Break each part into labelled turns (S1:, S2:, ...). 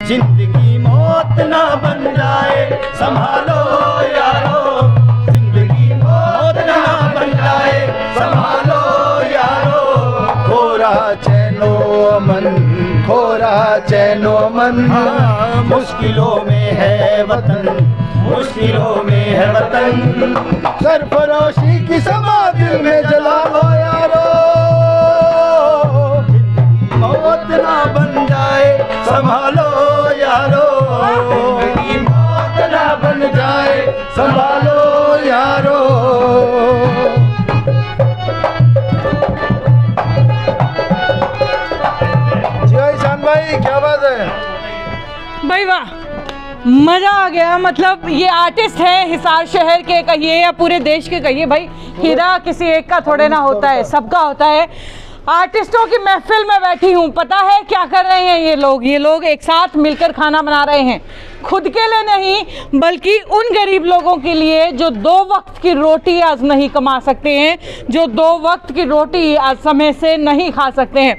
S1: जिंदगी मौत ना बन जाए संभालो यारो, जिंदगी मौत ना बन जाए संभालो यारो। खोरा चैनो मन, खोरा चैनो मन, मुश्किलों में है वतन, मुश्किलों में है वतन। सरफरोशी की समा दिल में जला लो यारो, जिंदगी मौत ना बन जाए संभालो यारो, जिंदगी मौत ना बन जाए संभालो यारो। जी शान भाई क्या बात है
S2: भाई, वाह मजा आ गया। मतलब ये आर्टिस्ट है हिसार शहर के कहिए या पूरे देश के कहिए, भाई हीरा किसी एक का थोड़े ना होता है, सबका होता है। आर्टिस्टों की महफिल में बैठी हूँ, पता है क्या कर रहे हैं ये लोग एक साथ मिलकर खाना बना रहे हैं, खुद के लिए नहीं बल्कि उन गरीब लोगों के लिए जो 2 वक्त की रोटी आज नहीं कमा सकते हैं, जो 2 वक्त की रोटी आज समय से नहीं खा सकते हैं।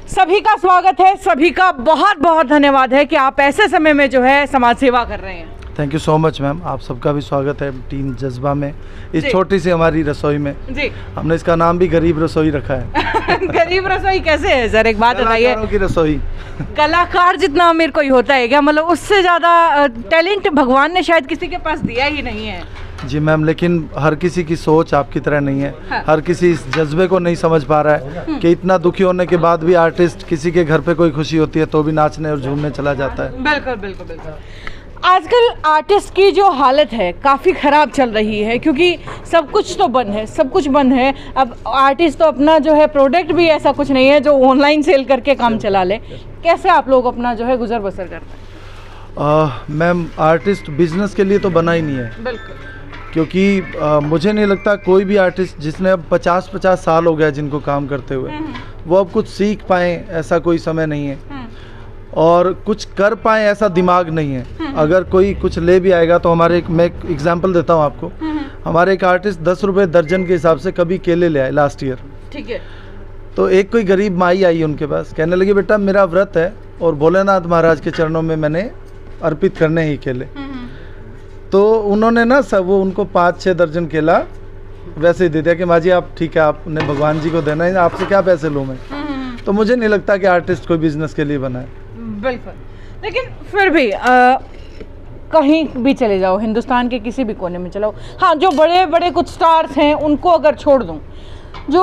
S2: सभी का स्वागत है, सभी का बहुत बहुत धन्यवाद है कि आप ऐसे समय में जो है समाज सेवा कर रहे हैं।
S1: Thank you so much ma'am, आप सबका भी स्वागत है टीम जज्बा में, इस छोटी सी हमारी रसोई में।
S2: जी,
S1: हमने इसका नाम भी गरीब रसोई रखा है।
S2: गरीब रसोई कैसे है सर, एक बात बताइए।
S1: कलाकारों की रसोई।
S2: कलाकार जितना अमीर कोई होता है क्या? मतलब उससे ज़्यादा टैलेंट भगवान ने शायद किसी के पास दिया ही नहीं है।
S1: जी मैम, लेकिन हर किसी की सोच आपकी तरह नहीं है।
S2: हाँ।
S1: हर किसी इस जज्बे को नहीं समझ पा रहा है कि इतना दुखी होने के बाद भी आर्टिस्ट किसी के घर पे कोई खुशी होती है तो भी नाचने और झूमने चला जाता है।
S2: बिल्कुल बिल्कुल बिल्कुल। आजकल आर्टिस्ट की जो हालत है काफ़ी ख़राब चल रही है, क्योंकि सब कुछ तो बंद है, सब कुछ बंद है। अब आर्टिस्ट तो अपना जो है प्रोडक्ट भी ऐसा कुछ नहीं है जो ऑनलाइन सेल करके काम चला ले। कैसे आप लोग अपना जो है गुजर बसर करते हैं?
S1: मैम, आर्टिस्ट बिजनेस के लिए तो बना ही नहीं है।
S2: बिल्कुल,
S1: क्योंकि मुझे नहीं लगता कोई भी आर्टिस्ट जिसने अब 50-50 साल हो गया जिनको काम करते हुए, वो अब कुछ सीख पाए ऐसा कोई समय नहीं है, और कुछ कर पाए ऐसा दिमाग नहीं है। अगर कोई कुछ ले भी आएगा तो मैं एक एग्जांपल देता हूँ आपको। हमारे एक आर्टिस्ट 10 रुपये दर्जन के हिसाब से कभी केले ले आए लास्ट ईयर। ठीक है। तो एक कोई गरीब माई आई उनके पास, कहने लगी बेटा मेरा व्रत है और भोलेनाथ महाराज के चरणों में मैंने अर्पित करने ही केले। तो उन्होंने ना सब वो उनको 5-6 दर्जन केला वैसे ही दे दिया कि माँ जी आप ठीक है, आपने भगवान जी को देना है, आपसे क्या पैसे लूँ मैं। तो मुझे नहीं लगता कि आर्टिस्ट कोई बिजनेस के लिए बना है।
S2: बिल्कुल, लेकिन फिर भी कहीं भी चले जाओ, हिंदुस्तान के किसी भी कोने में चलो, हाँ जो बड़े बड़े कुछ स्टार्स हैं उनको अगर छोड़ दूँ, जो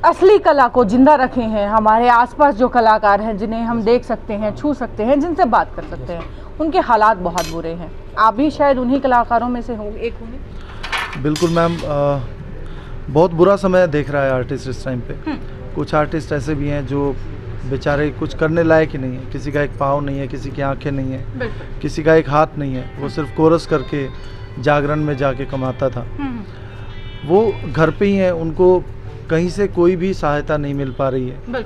S2: असली कला को जिंदा रखे हैं, हमारे आसपास जो कलाकार हैं जिन्हें हम देख सकते हैं, छू सकते हैं, जिनसे बात कर सकते हैं, उनके हालात बहुत बुरे हैं। आप भी शायद उन्हीं कलाकारों में से एक होंगे।
S1: बिल्कुल मैम, बहुत बुरा समय देख रहा है आर्टिस्ट इस टाइम पे। कुछ आर्टिस्ट ऐसे भी हैं जो बेचारे कुछ करने लायक ही नहीं है, किसी का एक पाँव नहीं है, किसी की आंखें नहीं है, किसी का एक हाथ नहीं है, वो सिर्फ कोरस करके जागरण में जाके कमाता था। वो घर पे ही हैं, उनको कहीं से कोई भी सहायता नहीं मिल पा रही है।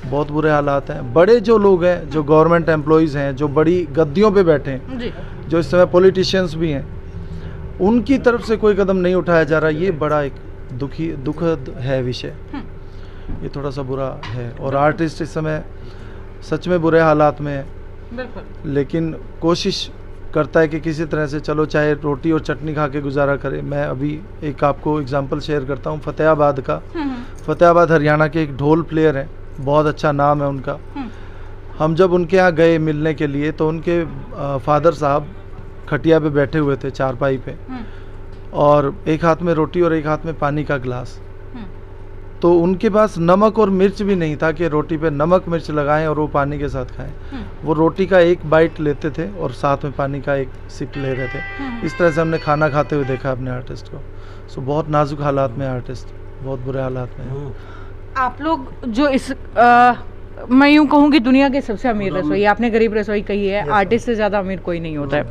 S1: बहुत बुरे हालात हैं। बड़े जो लोग हैं, जो गवर्नमेंट एम्प्लॉयज़ हैं, जो बड़ी गद्दियों पे बैठे हैं, जो इस समय पॉलिटिशियंस भी हैं, उनकी तरफ से कोई कदम नहीं उठाया जा रहा। ये बड़ा एक दुखद है विषय, ये थोड़ा सा बुरा है। और आर्टिस्ट इस समय सच में बुरे हालात में है, लेकिन कोशिश करता है कि किसी तरह से चलो चाहे रोटी और चटनी खा के गुजारा करे। मैं अभी एक आपको एग्जांपल शेयर करता हूँ फतेहाबाद का। फतेहाबाद हरियाणा के एक ढोल प्लेयर हैं, बहुत अच्छा नाम है उनका। हम जब उनके यहाँ गए मिलने के लिए तो उनके फादर साहब खटिया पे बैठे हुए थे, चारपाई पे, और एक हाथ में रोटी और एक हाथ में पानी का गिलास। तो उनके पास नमक और मिर्च भी नहीं था कि रोटी पे नमक मिर्च लगाएं और वो पानी के साथ खाएं। वो रोटी का एक बाइट लेते थे और साथ में पानी का एक सिप ले रहे थे। इस तरह से हमने खाना खाते हुए देखा अपने आर्टिस्ट को। सो बहुत नाजुक हालात में आर्टिस्ट, बहुत बुरे हालात में।
S2: आप लोग जो इस मैं यूँ कहूँ कि दुनिया के सबसे अमीर रसोई, आपने गरीब रसोई कही है, आर्टिस्ट से ज़्यादा अमीर कोई नहीं होता है।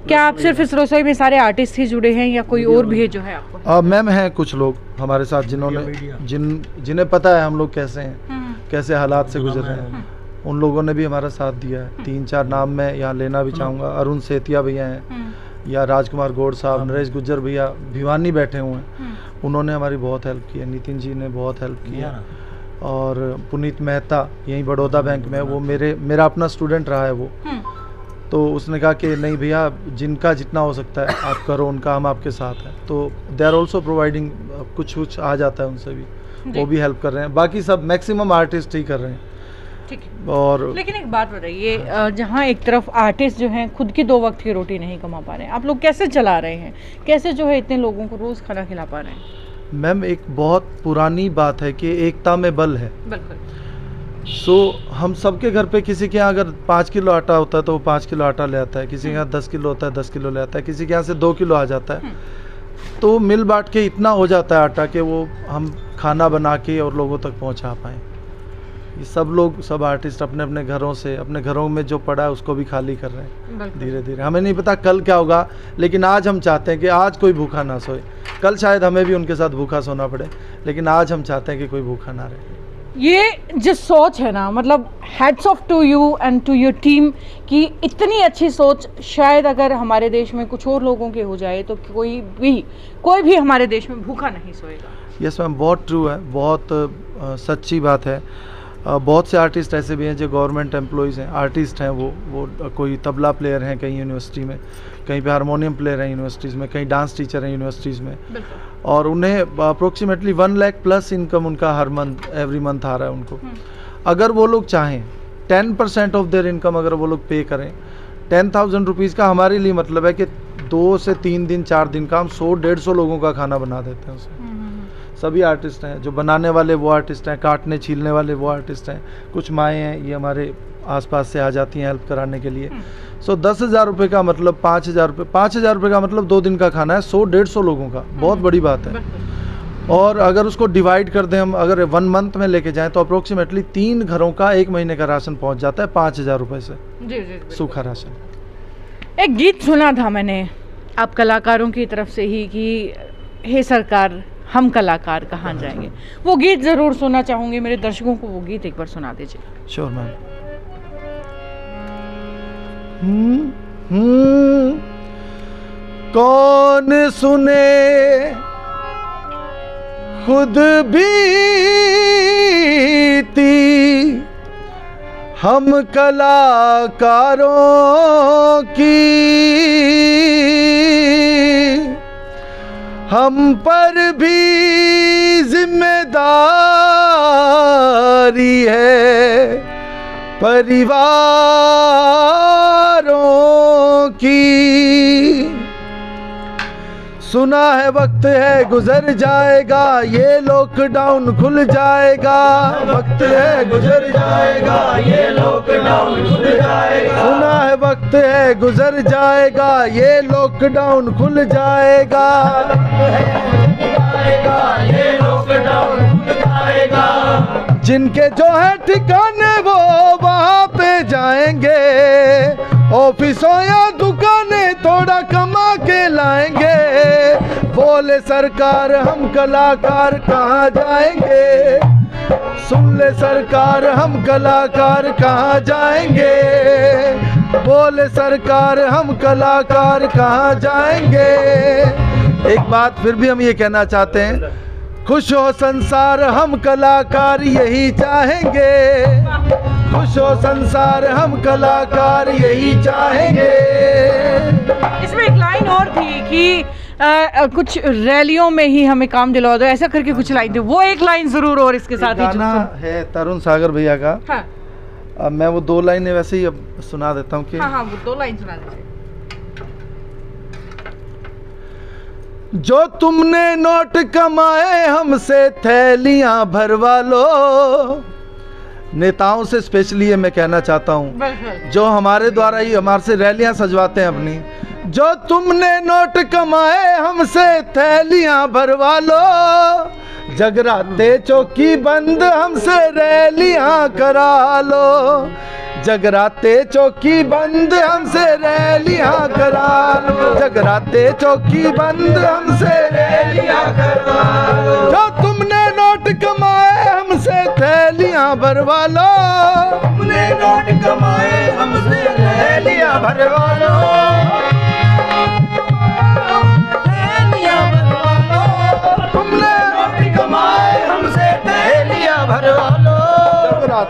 S2: क्या आप सिर्फ इस रसोई में सारे आर्टिस्ट ही जुड़े हैं या कोई और भी है जो है आपको?
S1: मैम हैं कुछ लोग हमारे साथ जिन्हें पता है हम लोग कैसे हैं, कैसे हालात से गुजर रहे हैं। उन लोगों ने भी हमारा साथ दिया है। 3-4 नाम मैं यहाँ लेना भी चाहूँगा। अरुण सेतिया भैया हैं, या राजकुमार गौड़ साहब, नरेश गुज्जर भैया भिवानी बैठे हुए हैं, उन्होंने हमारी बहुत हेल्प की है। नितिन जी ने बहुत हेल्प की है। और पुनीत मेहता यहीं बड़ौदा बैंक में, वो मेरा अपना स्टूडेंट रहा है वो। तो उसने कहा कि नहीं भैया, जिनका जितना हो सकता है आप करो, उनका हम आपके साथ हैं। तो दे आर ऑल्सो प्रोवाइडिंग, कुछ आ जाता है उनसे भी, वो भी हेल्प कर रहे हैं। बाकी सब मैक्सिमम आर्टिस्ट ही कर रहे हैं।
S2: ठीक है।
S1: और
S2: लेकिन एक बात बताइए, जहाँ एक तरफ आर्टिस्ट जो हैं खुद की 2 वक्त की रोटी नहीं कमा पा रहे हैं, आप लोग कैसे चला रहे हैं, कैसे जो है इतने लोगों को रोज़ खाना खिला पा रहे हैं?
S1: मैम, एक बहुत पुरानी बात है कि एकता में बल है।
S2: बिल्कुल।
S1: हम सबके घर पे, किसी के यहाँ अगर 5 किलो आटा होता है तो वो 5 किलो आटा ले आता है, किसी के यहाँ 10 किलो होता है 10 किलो ले आता है, किसी के यहाँ से 2 किलो आ जाता है। तो मिल बांट के इतना हो जाता है आटा कि वो हम खाना बना के और लोगों तक पहुँचा पाएँ। ये सब आर्टिस्ट अपने अपने घरों से, अपने घरों में जो पड़ा है उसको भी खाली कर रहे हैं धीरे धीरे। हमें नहीं पता कल क्या होगा, लेकिन आज हम चाहते हैं कि आज कोई भूखा ना सोए। कल शायद हमें भी उनके साथ भूखा सोना पड़े, लेकिन आज हम चाहते हैं कि कोई भूखा ना रहे।
S2: ये जो सोच है ना, मतलब hats off to you and to your team कि इतनी अच्छी सोच शायद अगर हमारे देश में कुछ और लोगों के हो जाए तो कोई भी हमारे देश में भूखा नहीं सोएगा।
S1: यस मैम, बहुत ट्रू है, बहुत सच्ची बात है। बहुत से आर्टिस्ट ऐसे भी हैं जो गवर्नमेंट एम्प्लॉयज़ हैं, आर्टिस्ट हैं, वो कोई तबला प्लेयर हैं कहीं यूनिवर्सिटी में, कहीं पे हारमोनियम प्लेयर हैं यूनिवर्सिटीज़ में, कहीं डांस टीचर हैं यूनिवर्सिटीज़ में, और उन्हें अप्रोक्सीमेटली 1 लाख प्लस इनकम उनका हर मंथ, एवरी मंथ आ रहा है उनको। अगर वो लोग चाहें 10% ऑफ देयर इनकम अगर वो लोग पे करें, 10,000 रुपीज़ का हमारे लिए मतलब है कि 2 से 3 दिन 4 दिन का हम 100-150 लोगों का खाना बना देते हैं उसे। सभी आर्टिस्ट हैं, जो बनाने वाले वो आर्टिस्ट हैं, काटने छीलने वाले वो आर्टिस्ट हैं, कुछ माएँ हैं ये हमारे आसपास से आ जाती हैं हेल्प कराने के लिए। 10,000 रुपये का मतलब 5,000 रुपये, 5,000 रुपये का मतलब 2 दिन का खाना है 100-150 लोगों का, बहुत बड़ी बात है। और अगर उसको डिवाइड कर दें हम, अगर 1 मंथ में लेके जाएं तो अप्रोक्सीमेटली 3 घरों का 1 महीने का राशन पहुंच जाता है 5,000 रुपये से। जी, सूखा राशन।
S2: एक गीत सुना था मैंने आप कलाकारों की तरफ से ही कि हे सरकार हम कलाकार कहाँ जाएंगे, वो गीत ज़रूर सुनना चाहूँगी, मेरे दर्शकों को वो गीत एक बार सुना दीजिए।
S1: Sure ma'am. कौन सुने खुद बीती हम कलाकारों की, हम पर भी जिम्मेदारी है परिवारों की। सुना है वक्त है गुजर जाएगा, ये लॉकडाउन खुल जाएगा, वक्त है गुजर जाएगा, ये लॉकडाउन खुल जाएगा। सुना है वक्त है गुजर जाएगा, ये लॉकडाउन खुल जाएगा, ये लॉकडाउन खुल जाएगा। जिनके जो है ठिकाने वो वहाँ पे जाएंगे, ऑफिसों या दुकानें थोड़ा कमा के लाएंगे। बोले सरकार हम कलाकार कहाँ जाएंगे, सुन ले सरकार हम कलाकार कहाँ जाएंगे। बोले सरकार हम कलाकार कहाँ जाएंगे। एक बात फिर भी हम ये कहना चाहते हैं, खुश हो संसार हम कलाकार यही चाहेंगे, खुश हो संसार हम कलाकार यही चाहेंगे।
S2: इसमें एक लाइन और थी कि कुछ रैलियों में ही हमें काम दिलवा दो, ऐसा करके कुछ लाइन थी, वो एक लाइन जरूर और इसके साथ
S1: गाना है तरुण सागर भैया का।
S2: हाँ।
S1: अब मैं वो 2 लाइनें वैसे ही अब सुना देता हूँ कि
S2: हाँ, वो 2 लाइन सुना दीजिए।
S1: जो तुमने नोट कमाए हमसे थैलियां भरवा लो। नेताओं से स्पेशली ये मैं कहना चाहता हूँ जो हमारे द्वारा ही हमारे से रैलियां सजवाते हैं अपनी, जो तुमने नोट कमाए हमसे थैलियां भरवा लो। जगराते चौकी बंद हमसे रैलियां करा लो, जगराते चौकी बंद हमसे रैलियां करा लो, जगराते चौकी बंद हमसे रैलियां करा लो। जो तुमने नोट कमाए हमसे थैलियां भरवा लो, तुमने नोट कमाए हमसे थैलियां भरवा लो, थैलियां भरवा लो। तुमने नोट कमाए हमसे थैलियां भरवा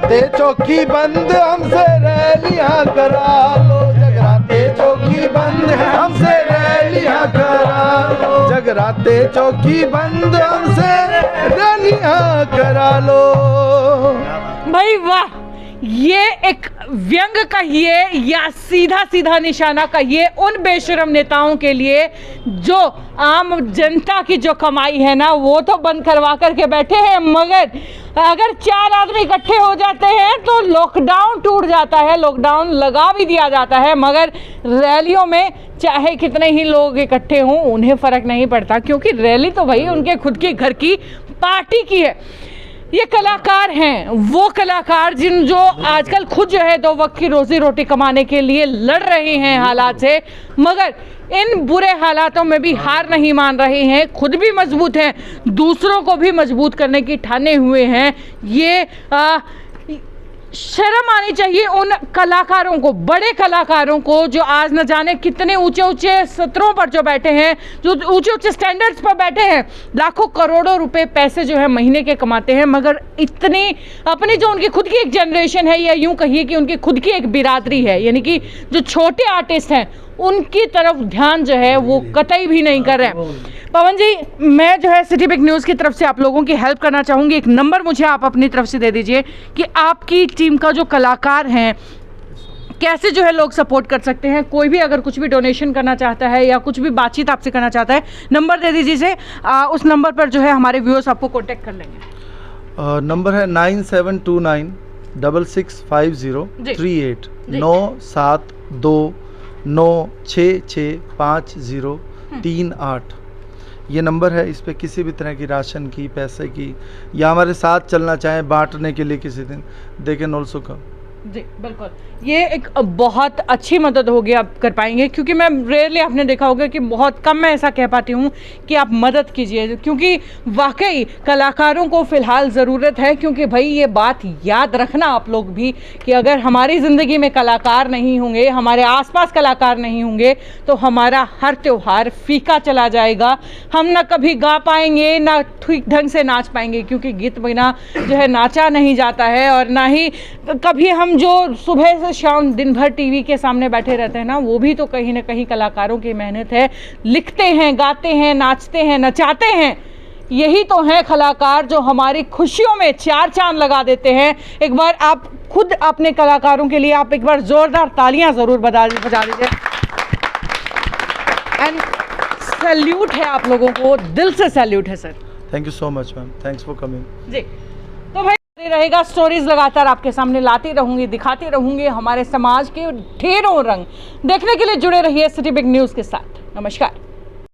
S1: जगराते चौकी बंद हमसे रैलियां करा लो, जगराते चौकी बंद हमसे रैलियां करा लो, जगराते चौकी बंद हमसे रैलियां करा लो।
S2: भाई वाह, ये एक व्यंग कहिए या सीधा सीधा निशाना कहिए उन बेशरम नेताओं के लिए जो आम जनता की जो कमाई है ना वो तो बंद करवा करके बैठे हैं, मगर अगर 4 आदमी इकट्ठे हो जाते हैं तो लॉकडाउन टूट जाता है, लॉकडाउन लगा भी दिया जाता है, मगर रैलियों में चाहे कितने ही लोग इकट्ठे हों उन्हें फ़र्क नहीं पड़ता, क्योंकि रैली तो भाई उनके खुद की घर की पार्टी की है। ये कलाकार हैं, वो कलाकार जो आजकल खुद जो है 2 वक्त की रोजी रोटी कमाने के लिए लड़ रहे हैं हालात से, मगर इन बुरे हालातों में भी हार नहीं मान रहे हैं, खुद भी मजबूत हैं, दूसरों को भी मजबूत करने की ठाने हुए हैं। ये शर्म आनी चाहिए उन कलाकारों को, बड़े कलाकारों को, जो आज न जाने कितने ऊंचे ऊंचे सत्रों पर जो बैठे हैं, जो ऊंचे ऊंचे स्टैंडर्ड्स पर बैठे हैं, लाखों करोड़ों रुपए पैसे जो है महीने के कमाते हैं, मगर इतनी अपनी जो उनकी खुद की एक जनरेशन है या यूं कहिए कि उनकी खुद की एक बिरादरी है, यानी कि जो छोटे आर्टिस्ट हैं उनकी तरफ ध्यान जो है वो कतई भी नहीं कर रहे हैं। पवन जी, मैं जो है सिटी बिग न्यूज़ की तरफ से आप लोगों की हेल्प करना चाहूँगी, एक नंबर मुझे आप अपनी तरफ से दे दीजिए कि आपकी टीम का जो कलाकार हैं कैसे जो है लोग सपोर्ट कर सकते हैं, कोई भी अगर कुछ भी डोनेशन करना चाहता है या कुछ भी बातचीत आपसे करना चाहता है, नंबर दे दीजिए से उस नंबर पर जो है हमारे व्यूअर्स आपको कॉन्टेक्ट कर लेंगे।
S1: नंबर है 9729 665038 972966503 ये नंबर है। इस पे किसी भी तरह की राशन की, पैसे की, या हमारे साथ चलना चाहें बांटने के लिए किसी दिन, दे कैन ऑल्सो कम।
S2: जी बिल्कुल, ये एक बहुत अच्छी मदद होगी, आप कर पाएंगे, क्योंकि मैं रेयरली आपने देखा होगा कि बहुत कम मैं ऐसा कह पाती हूँ कि आप मदद कीजिए, क्योंकि वाकई कलाकारों को फ़िलहाल ज़रूरत है। क्योंकि भाई ये बात याद रखना आप लोग भी कि अगर हमारी ज़िंदगी में कलाकार नहीं होंगे, हमारे आसपास कलाकार नहीं होंगे, तो हमारा हर त्यौहार फीका चला जाएगा। हम ना कभी गा पाएंगे, ना ठीक ढंग से नाच पाएंगे, क्योंकि गीत बिना जो है नाचा नहीं जाता है, और ना ही कभी हम जो सुबह से शाम दिन भर टीवी के सामने बैठे रहते हैं ना, वो भी तो कहीं ना कहीं कलाकारों की मेहनत है। लिखते हैं, गाते हैं, नाचते हैं, नचाते हैं, यही तो हैं कलाकार जो हमारी खुशियों में 4 चांद लगा देते हैं। एक बार आप खुद अपने कलाकारों के लिए आप एक बार जोरदार तालियां जरूर बजा दीजिए। एंड सैल्यूट है आप लोगों को, दिल से सैल्यूट है sir.
S1: Thank you so much ma'am, thanks for coming.
S2: जी तो भाई रहेगा, स्टोरीज लगातार आपके सामने लाती रहूंगी, दिखाती रहूंगी हमारे समाज के ढेरों रंग। देखने के लिए जुड़े रहिए सिटी बिग न्यूज़ के साथ। नमस्कार।